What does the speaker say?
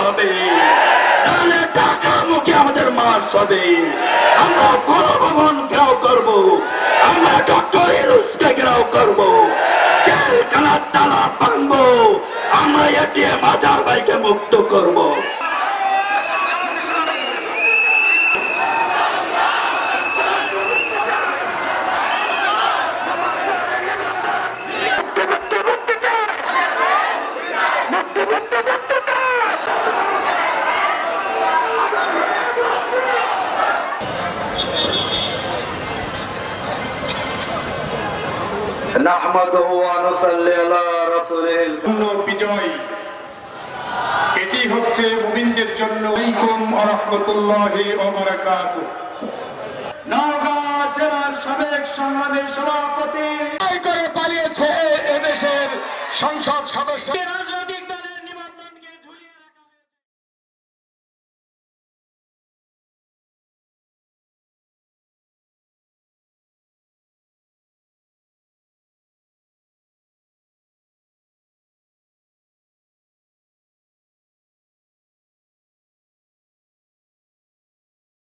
হবে, তাহলে টাকা মুখে আমাদের মাস হবে। আমরা গণভবন ঘেরাও করব, আমরা ডক্টর ইউনূসকে ঘেরাও করব, জেলখানার তালা ভাঙবো, আমরা এটিএম আজহার ভাইকে মুক্ত করব। বিজয়, এটি হচ্ছে মুমিনদের জন্য। আলাইকুম ওয়া রাহমাতুল্লাহি ওয়া বারাকাতুহু। নওগাঁ জেলার সাবেক সংগ্রামী সভাপতি করে পালিয়েছে এদেশের সংসদ সদস্য।